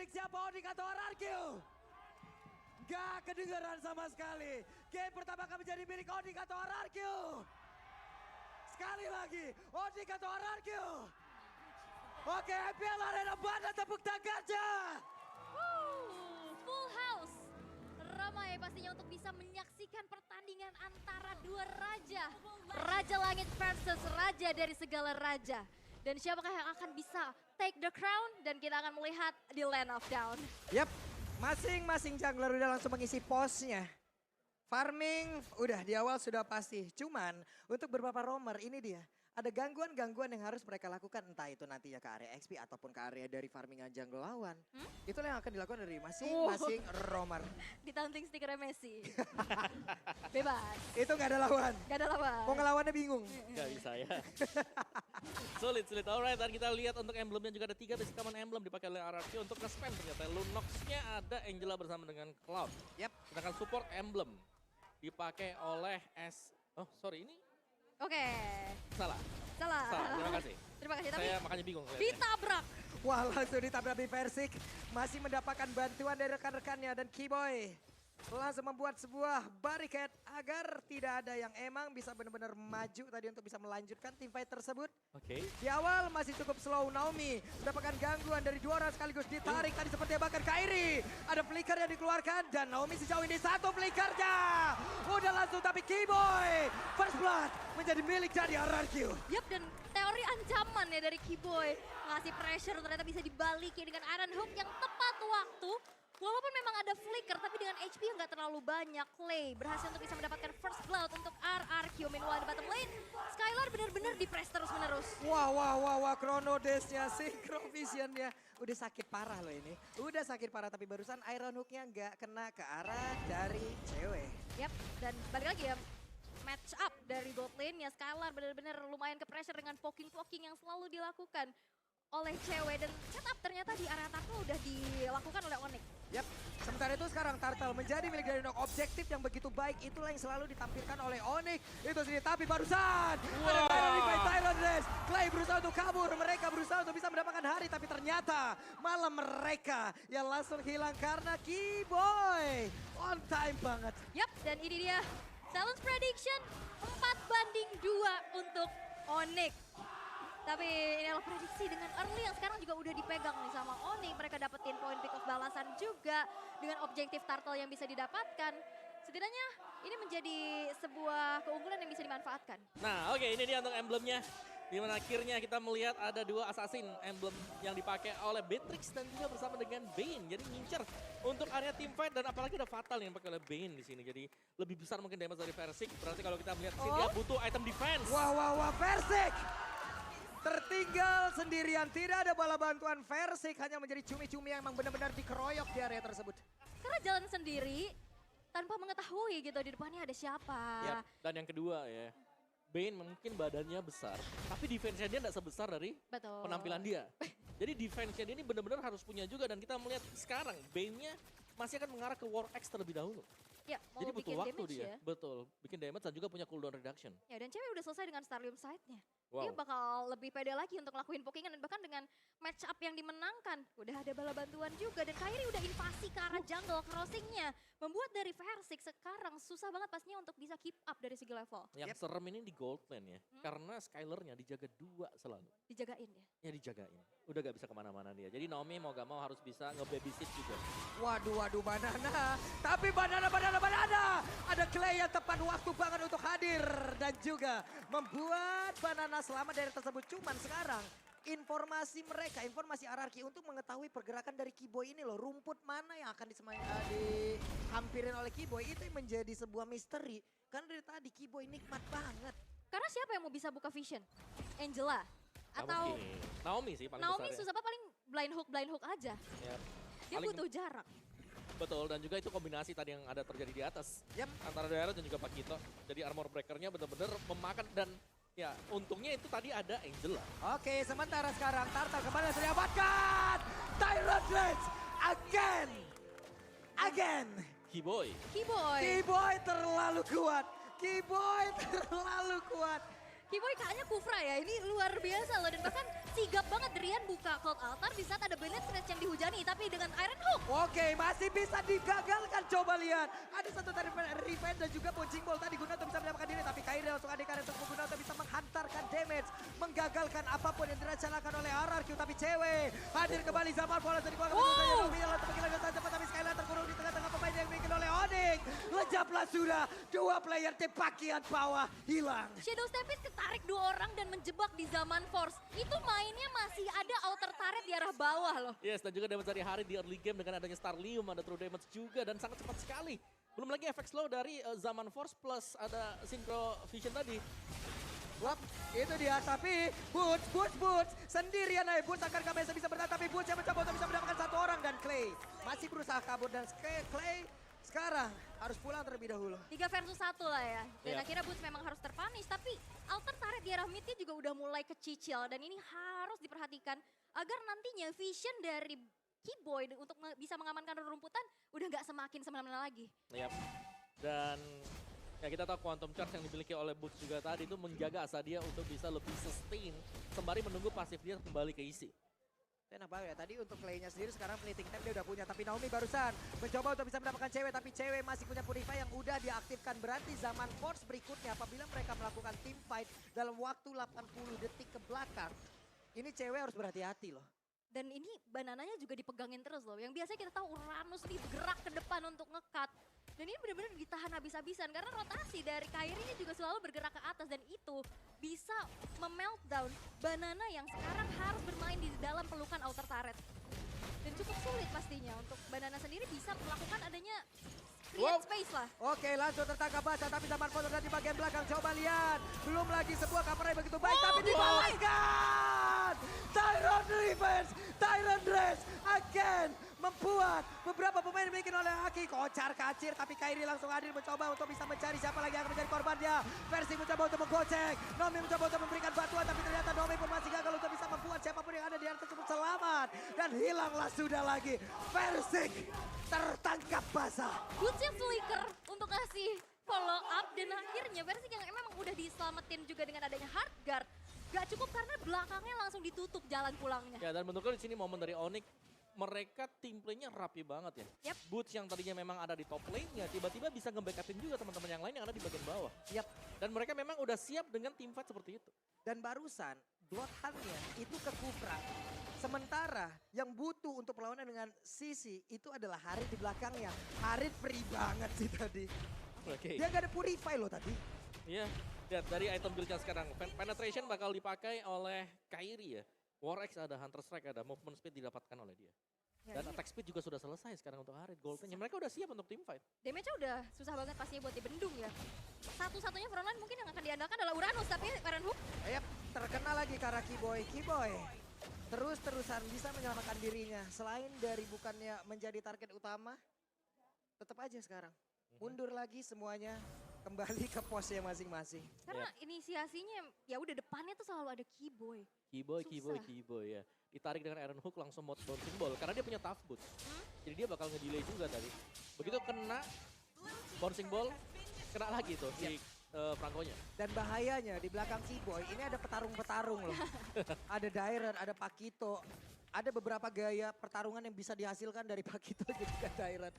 Siapa Onik atau RRQ? Gak kedengeran sama sekali. Game pertama akan menjadi milik Onik atau RRQ. Sekali lagi, Onik atau RRQ. Oke, MPL Arena Bandar tepuk tangannya. Full house. Ramai pastinya untuk bisa menyaksikan pertandingan antara dua raja. Raja Langit versus Raja dari segala raja. Dan siapakah yang akan bisa take the crown dan kita akan melihat di Land of Down. Yap, masing-masing jungler udah langsung mengisi posnya. Farming udah di awal sudah pasti. Cuman untuk beberapa roamer ini dia. Ada gangguan-gangguan yang harus mereka lakukan. Entah itu nantinya ke area XP ataupun ke area dari farmingan jungle lawan. Itulah yang akan dilakukan dari masing-masing roamer. Ditanting stikernya Messi. Bebas. Itu gak ada lawan. Gak ada lawan. Mau ngelawannya bingung. Gak bisa ya. Sulit. Alright, dan kita lihat untuk emblemnya juga ada 3 basic common emblem dipakai oleh RRQ untuk nge-spam ternyata. Lunox-nya ada Angela bersama dengan Cloud. Yap. Sedangkan support emblem dipakai oleh Oh sorry, ini Oke. salah. Terima kasih. Terima kasih, tapi Saya makanya bingung. ditabrak. Wah, langsung ditabrak Versik. Masih mendapatkan bantuan dari rekan-rekannya dan Keyboy langsung membuat sebuah barricade agar tidak ada yang emang bisa benar-benar maju tadi untuk bisa melanjutkan team fight tersebut. Oke. Di awal masih cukup slow. Naomi mendapatkan gangguan dari juara sekaligus ditarik tadi seperti bahkan Kairi. Ada flicker yang dikeluarkan dan Naomi sejauh ini satu flickernya. Udah langsung tapi Keyboy first blood menjadi milik dari RRQ. Yap, dan teori ancaman ya dari Keyboy. Ngasih pressure ternyata bisa dibalikin dengan Iron Hook yang tepat waktu. Walaupun memang ada flicker, tapi dengan HP yang gak terlalu banyak, Clay berhasil untuk bisa mendapatkan first blood untuk RRQ. Meanwhile di bottom lane, Skylar benar-benar di-press terus-menerus. Wah, Chrono Dash-nya, Synchro Vision-nya. Udah sakit parah loh ini. Udah sakit parah, tapi barusan Iron Hook-nya nggak kena ke arah dari cewek. Yap, dan balik lagi ya, match up dari bot lane-nya. Skylar benar-benar lumayan ke pressure dengan poking-poking yang selalu dilakukan oleh cewek. Dan setup ternyata di area turtle udah dilakukan oleh Onyx. Yap, sementara itu sekarang Turtle menjadi milik dari Nok. Objektif yang begitu baik itulah yang selalu ditampilkan oleh Onyx. Itu sendiri, tapi barusan ada Tyrant Race. Clay berusaha untuk kabur, mereka berusaha untuk bisa mendapatkan hari. Tapi ternyata malah mereka yang langsung hilang karena Keyboy. On time banget. Yap, dan ini dia challenge prediction 4-2 untuk Onyx. Tapi ini adalah prediksi dengan early yang sekarang juga udah dipegang nih sama Onyx. Mereka dapetin poin pick of balasan juga dengan objektif turtle yang bisa didapatkan. Setidaknya ini menjadi sebuah keunggulan yang bisa dimanfaatkan. Nah oke, ini dia untuk emblemnya. Dimana akhirnya kita melihat ada 2 assassin emblem yang dipakai oleh Beatrix dan juga bersama dengan Bane. Jadi ngincer untuk area team fight dan apalagi ada Fatal yang dipakai oleh Bane di sini. Jadi lebih besar mungkin damage dari Versik. Berarti kalau kita melihat sini dia butuh item defense. Wah, Versik. Tertinggal sendirian, tidak ada bala bantuan. Versik hanya menjadi cumi-cumi yang emang benar-benar dikeroyok di area tersebut. Karena jalan sendiri tanpa mengetahui gitu di depannya ada siapa. Yap. Dan yang kedua ya, Bane mungkin badannya besar, tapi defense-nya dia tidak sebesar dari Betul. penampilan dia. Jadi defense-nya dia ini benar-benar harus punya juga dan kita melihat sekarang Bane-nya masih akan mengarah ke War X terlebih dahulu. Ya, mau Jadi butuh bikin waktu damage dia, ya. betul. Bikin damage dan juga punya cooldown reduction. Ya, dan cewek udah selesai dengan Starlium Sight-nya. Wow. Dia bakal lebih pede lagi untuk ngelakuin pokingan dan bahkan dengan match up yang dimenangkan. Udah ada bala bantuan juga dan Kairi udah invasi ke arah jungle crossing-nya. Membuat dari Versik sekarang susah banget pastinya untuk bisa keep up dari segi level. Yang serem ini di gold lane ya, karena Skyler-nya dijaga 2 selalu. Dijagain ya. Ya dijagain, udah gak bisa kemana-mana dia. Jadi Naomi mau gak mau harus bisa nge-babysit juga. Waduh, Banana. Tapi Banana. Ada Clay yang tepat waktu banget untuk hadir. Dan juga membuat Banana selamat dari tersebut. Cuman sekarang informasi RRQ untuk mengetahui pergerakan dari Keyboy ini loh. Rumput mana yang akan dihampirin oleh Keyboy itu yang menjadi sebuah misteri. Karena dari tadi Keyboy nikmat banget. Karena siapa yang mau bisa buka vision? Angela? Gak Atau mungkin. Naomi sih paling Naomi besar ya. susah apa paling blind hook aja. Ya. Dia Paling- butuh jarak. Betul, dan juga itu kombinasi tadi yang ada terjadi di atas. Yap. Antara Daerah dan juga Pakito. Jadi armor breaker-nya benar-benar memakan dan ya untungnya itu tadi ada Angela. Oke, sementara sekarang Turtle kembali mendapatkan Tyrant Rage again. Keyboy. Keyboy. Keyboy terlalu kuat. Keyboy kayaknya Kufra ya, ini luar biasa loh. Dan bahkan sigap banget Drian buka Cloud Altar di saat ada Bennett Snatch yang dihujani. Tapi dengan Iron Hook, Oke, masih bisa digagalkan. Coba lihat. Ada satu dari Revenge dan juga Punching Ball tadi Gunauto bisa mendapatkan diri. Tapi Kairi langsung adik karir untuk Gunauto bisa menghantarkan damage. Menggagalkan apapun yang direncanakan oleh RRQ. Tapi cewek hadir kembali zaman bola dari keluarga. Untuk penggilaan dan cepat tapi Skylar terkurung di tengah-tengah pemain yang dimiliki oleh Onyx. Lejaplah sudah. Dua player tim bagian bawah hilang. Shadow Stampede ketarik 2 orang dan menjebak di zaman Force. Itu mainnya masih ada outer turret di arah bawah loh. Yes, dan juga damage dari Hari di early game dengan adanya Starlium, ada true damage juga dan sangat cepat sekali. Belum lagi efek slow dari Zaman Force plus ada Synchro Vision tadi. Wap, itu dia. Tapi Boots sendirian aja. Boots akan bisa bertahan. Tapi Boots yang mencoba untuk bisa mendapatkan 1 orang. Dan Clay masih berusaha kabur. Dan Clay sekarang harus pulang terlebih dahulu. 3 versus 1 lah ya. Dan Iya. akhirnya Boots memang harus terpunish. Tapi outer turret di arah midnya juga udah mulai kecicil. Dan ini harus diperhatikan agar nantinya vision dari Keyboy untuk bisa mengamankan rumputan udah nggak semakin semena-mena lagi. Yap. Dan ya kita tahu Quantum Charge yang dimiliki oleh Boots juga tadi itu menjaga asa dia untuk bisa lebih sustain sembari menunggu pasif dia kembali ke isi. Enak banget ya, tadi untuk Clay-nya sendiri sekarang fleeting time dia udah punya. Tapi Naomi barusan mencoba untuk bisa mendapatkan cewek. Tapi cewek masih punya Purify yang udah diaktifkan. Berarti zaman Force berikutnya apabila mereka melakukan team fight dalam waktu 80 detik ke belakang. Ini cewek harus berhati-hati loh. Dan ini banananya juga dipegangin terus loh. Yang biasanya kita tahu Uranus nih bergerak ke depan untuk nge-cut. Dan ini benar-benar ditahan habis-habisan karena rotasi dari Kairi-nya juga selalu bergerak ke atas. Dan itu bisa memeltdown Banana yang sekarang harus bermain di dalam pelukan outer turret. Dan cukup sulit pastinya untuk Banana sendiri bisa melakukan adanya create space lah. Oke, langsung tertangkap basah tapi zaman Force ada di bagian belakang. Coba lihat. Belum lagi sebuah cover yang begitu baik tapi dibalaskan. Tyron Revenge, Tyron Dress again membuat beberapa pemain dimiliki oleh Aki. Kocar kacir tapi Kairi langsung hadir mencoba untuk bisa mencari siapa lagi yang akan menjadi korbannya. Versi mencoba untuk menggocek. Nomi mencoba untuk memberikan bantuan tapi ternyata Nomi pun masih gagal untuk bisa membuat siapapun yang ada di atas tersebut selamat. Dan hilanglah sudah lagi. Versik tertangkap basah. Boots-nya flicker untuk kasih follow up dan akhirnya versi yang memang udah diselamatin juga dengan adanya hard guard. Gak cukup karena belakangnya langsung ditutup jalan pulangnya. Ya dan menurutku di sini momen dari Onyx mereka tim play-nya rapi banget ya. Yap. Boots yang tadinya memang ada di top lane-nya tiba-tiba bisa nge-backupin juga teman-teman yang lain yang ada di bagian bawah. Yap. Dan mereka memang udah siap dengan team fight seperti itu. Dan barusan Bloodhound-nya itu ke Kufra. Sementara yang butuh untuk perlawanan dengan Sisi itu adalah Harit di belakangnya. Harit free banget sih tadi. Oke. Dia gak ada Purify loh tadi. Iya. Lihat dari item build-nya sekarang. Penetration bakal dipakai oleh Kairi ya. War X ada, Hunter Strike ada, movement speed didapatkan oleh dia. Ya, Dan attack speed juga sudah selesai sekarang untuk Harit. Goldennya mereka udah siap untuk team fight. damage-nya udah susah banget pastinya buat dibendung ya. Satu-satunya frontline mungkin yang akan diandalkan adalah Uranus tapi Iron Hook Yap, terkena lagi karena Keyboy. Keyboy terus-terusan bisa menyelamatkan dirinya. Selain dari bukannya menjadi target utama, tetap aja sekarang. Mundur lagi semuanya, kembali ke posnya masing-masing. karena inisiasinya ya udah depannya tuh selalu ada Keyboy. Keyboy ya. Ditarik dengan Iron Hook langsung mode bouncing ball. Karena dia punya tough boot. Jadi dia bakal nge-delay juga tadi. Begitu kena bouncing ball, kena lagi tuh si Franco-nya. Dan bahayanya di belakang Keyboy ini ada petarung-petarung loh. Ada Dairen, ada Pakito. Ada beberapa gaya pertarungan yang bisa dihasilkan dari Pakito juga Dairen.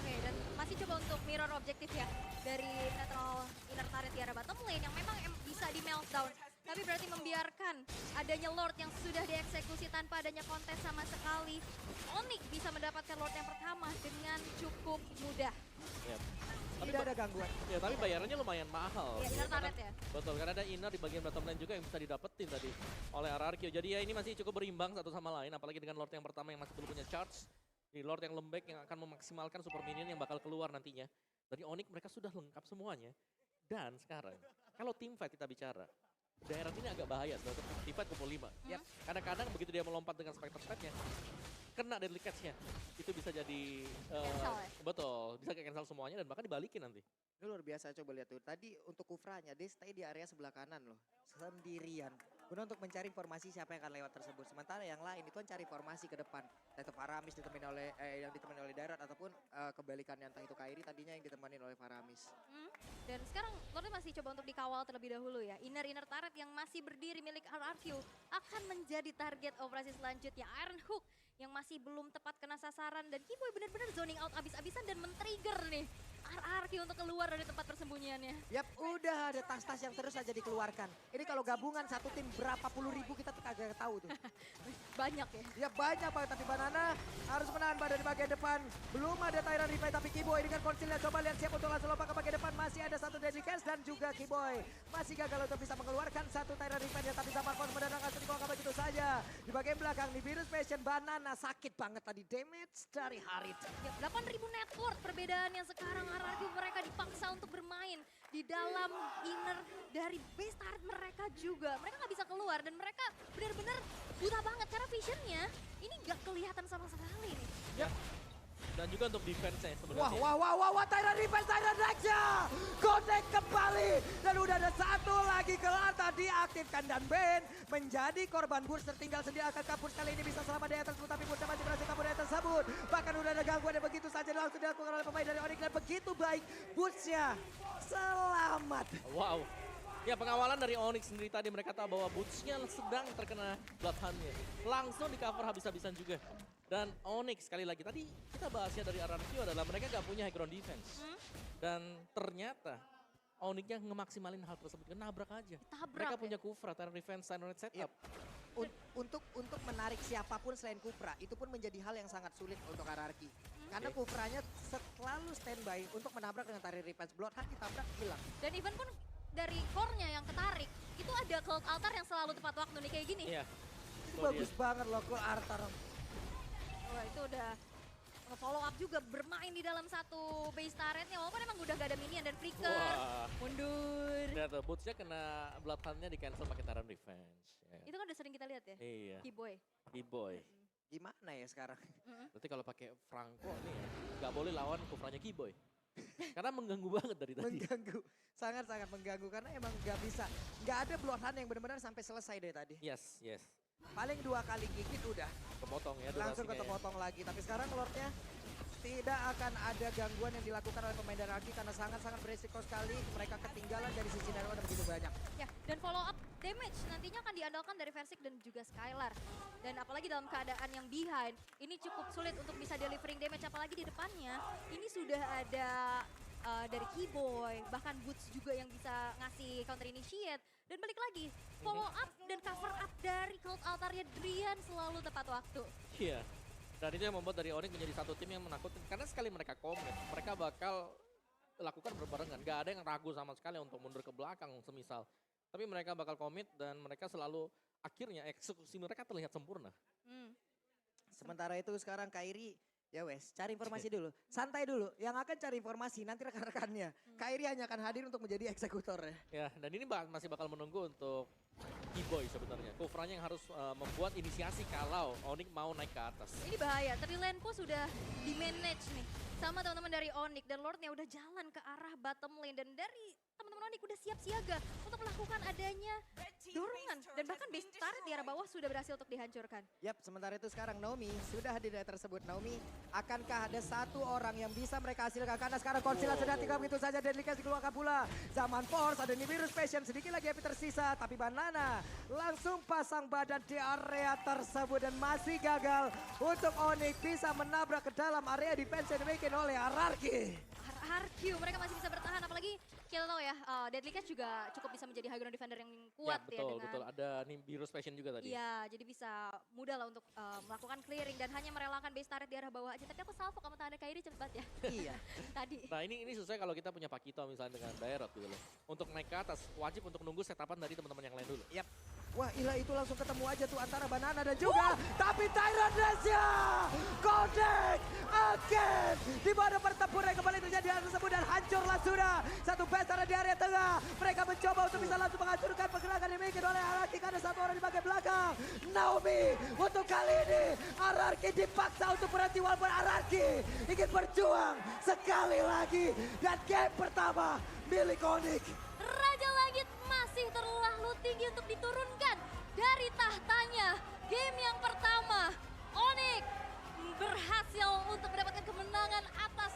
Oke, dan masih coba untuk mirror objektif ya dari netral inner turret di arah bottom lane yang memang bisa di meltdown. Tapi berarti membiarkan adanya Lord yang sudah dieksekusi tanpa adanya kontes sama sekali. Onyx bisa mendapatkan Lord yang pertama dengan cukup mudah. Ya. Tidak ada gangguan. Ya tapi bayarannya lumayan mahal. Ya, inner turret ya. Betul, karena ada inner di bagian bottom lane juga yang bisa didapetin tadi oleh RRQ. Jadi ya ini masih cukup berimbang satu sama lain, apalagi dengan Lord yang pertama yang masih belum punya charge. Di Lord yang lembek yang akan memaksimalkan super minion yang bakal keluar nantinya. Dari Onyx mereka sudah lengkap semuanya. Dan sekarang, kalau team fight kita bicara, daerah ini agak bahaya sebagai team fight kumpul 5. Yap. Kadang-kadang begitu dia melompat dengan Spectre-nya, kena deadly catch-nya. Itu bisa jadi... Cancel ya? Betul, bisa cancel semuanya dan bahkan dibalikin nanti. Ini luar biasa coba lihat tuh. Tadi untuk Kufranya dia stay di area sebelah kanan loh. Sendirian. guna untuk mencari informasi siapa yang akan lewat tersebut. Sementara yang lain itu kan cari informasi ke depan. Entah itu Faramis ditemani oleh yang ditemani oleh Darat ataupun kebalikannya entah itu Kairi tadinya yang ditemani oleh Faramis. Dan sekarang Lordnya masih coba untuk dikawal terlebih dahulu ya. Inner turret yang masih berdiri milik RRQ akan menjadi target operasi selanjutnya. Iron Hook yang masih belum tepat kena sasaran dan Keyboy benar-benar zoning out abis-abisan dan men-trigger nih RRQ untuk keluar dari tempat persembunyiannya. Yap, udah ada tas-tas yang terus saja dikeluarkan. Ini kalau gabungan satu tim berapa puluh ribu kita tuh kagak tahu tuh. Banyak ya. Ya banyak banget, tapi Banana harus menahan badan di bagian depan. Belum ada Tyrant Replay tapi Keyboy dengan konsilnya coba lihat siap untuk langsung lompat ke bagian depan. Masih ada satu Deadly Cast dan juga Keyboy masih gagal untuk bisa mengeluarkan satu Tyrant Replay. Tapi Zaman Force mendadak langsung dikeluarkan begitu saja. Di bagian belakang di Virus Passion Banana sakit banget tadi damage dari Harit. Ya, 8.000 network perbedaannya sekarang RRQ mereka dipaksa untuk bermain di dalam inner dari base turret mereka juga. Mereka nggak bisa keluar dan mereka benar-benar buta banget karena visionnya ini nggak kelihatan sama sekali nih. Yap. Dan juga untuk defense-nya sebenarnya. Wah, Tyrant Replay, Tyrant Raja. Connect kembali. Dan udah ada satu lagi kelar tadi diaktifkan dan Ben menjadi korban burst tertinggal sendiri akan kabur kali ini bisa selamat dari tersebut tapi Bursa masih berhasil kabur dari tersebut. Bahkan udah ada gangguan yang begitu saja langsung dilakukan oleh pemain dari Onyx dan begitu baik Bursa selamat. Wow. Ya pengawalan dari Onyx sendiri tadi mereka tahu bahwa boots-nya sedang terkena Bloodhound-nya. Langsung di cover habis-habisan juga. Dan Onyx sekali lagi tadi kita bahasnya dari RRQ adalah mereka gak punya high ground defense. Dan ternyata Onyx-nya ngemaksimalin hal tersebut, nabrak aja. Ditabrak Mereka ya. punya Kufra, Tyrant Defense, Tyrant Setup. Yep. Untuk menarik siapapun selain Kufra itu pun menjadi hal yang sangat sulit untuk RRQ. Karena Oke. Kufranya selalu standby untuk menabrak dengan Tyrant Replay. Bloodhound ditabrak hilang. Dan even pun dari core-nya yang ketarik itu ada Cult Altar yang selalu tepat waktu nih kayak gini. Iya. Itu bagus banget loh Cole Arthur. Wah itu udah nge-follow up juga bermain di dalam satu base turretnya walaupun emang udah gak ada minion dan flicker. Wah. Mundur. Lihat tuh, boots-nya kena Bloodhound-nya di cancel pakai Tyrant Revenge. Ya. Itu kan udah sering kita lihat ya. Iya, Keyboy. Keyboy. Gimana ya sekarang? Berarti kalau pakai Franco nih ya, nggak boleh lawan Kufranya Keyboy. Karena mengganggu banget dari tadi. Mengganggu, sangat-sangat mengganggu karena emang nggak bisa, nggak ada Bloodhound yang benar-benar sampai selesai dari tadi. Yes, yes. Paling 2 kali gigit udah Kepotong ya langsung durasinya ya. ketepotong lagi. Tapi sekarang Lordnya tidak akan ada gangguan yang dilakukan oleh pemain dari Arki karena sangat-sangat beresiko sekali. Mereka ketinggalan dari sisi Nero ada begitu banyak. Ya, dan follow up damage nantinya akan diandalkan dari Versik dan juga Skylar. Dan apalagi dalam keadaan yang behind, ini cukup sulit untuk bisa delivering damage. Apalagi di depannya, ini sudah ada dari Keyboy, bahkan Boots juga yang bisa ngasih counter initiate. Dan balik lagi, follow up dan cover up dari Cult Altarnya Drian selalu tepat waktu. Iya. Dan itu yang membuat dari Onyx menjadi satu tim yang menakutkan. Karena sekali mereka komit, mereka bakal lakukan berbarengan. Gak ada yang ragu sama sekali untuk mundur ke belakang semisal. Tapi mereka bakal komit dan mereka selalu akhirnya eksekusi mereka terlihat sempurna. Sementara itu sekarang Kairi, ya wes cari informasi dulu. Santai dulu, yang akan cari informasi nanti rekan-rekannya. Kairi hanya akan hadir untuk menjadi eksekutor ya. Ya, dan ini masih bakal menunggu untuk Keyboy sebenarnya. Kufranya yang harus membuat inisiasi kalau Onyx mau naik ke atas. Ini bahaya, Trilenpo sudah di-manage nih sama teman-teman dari Onyx dan Lordnya udah jalan ke arah bottom lane dan dari teman-teman Onyx udah siap siaga untuk melakukan adanya dorongan dan bahkan base turret di arah bawah sudah berhasil untuk dihancurkan. Yap, sementara itu sekarang Naomi sudah hadir di tersebut. Naomi, akankah ada satu orang yang bisa mereka hasilkan? Karena sekarang Konsila sudah tinggal begitu saja. Deadly Cast dikeluarkan pula. Zaman Force, ada Nibiru's Passion, sedikit lagi api tersisa. Tapi Banana langsung pasang badan di area tersebut dan masih gagal untuk Onyx bisa menabrak ke dalam area defense yang dimiliki oleh Ararki. RRQ mereka masih bisa bertahan apalagi kita tahu ya Deadly Cast juga cukup bisa menjadi high ground defender yang kuat ya, betul, dengan betul. Ada Nimbirus Passion juga tadi. iya, jadi bisa mudah lah untuk melakukan clearing dan hanya merelakan base turret di arah bawah aja. Tapi aku salvo sama tangan Kairi cepet banget ya. Iya. Tadi. Nah ini sesuai kalau kita punya Pakito misalnya dengan Daerot gitu loh. Untuk naik ke atas wajib untuk nunggu setapan dari teman-teman yang lain dulu. Yap. Wah ilah itu langsung ketemu aja tuh antara Banana dan juga. Tapi Tyrant Raja. Connect again. Di mana pertempuran kembali terjadi di area tersebut dan hancurlah sudah. Satu base di area tengah. Mereka mencoba untuk bisa langsung menghancurkan pergerakan yang dimiliki oleh Ararki. Ada satu orang di bagian belakang. Naomi untuk kali ini. Ararki dipaksa untuk berhenti walaupun Ararki ingin berjuang sekali lagi. Dan game pertama milik Onyx. Raja Langit masih terlalu tinggi untuk diturunkan. dari tahtanya. Game yang pertama, Onyx berhasil untuk mendapatkan kemenangan atas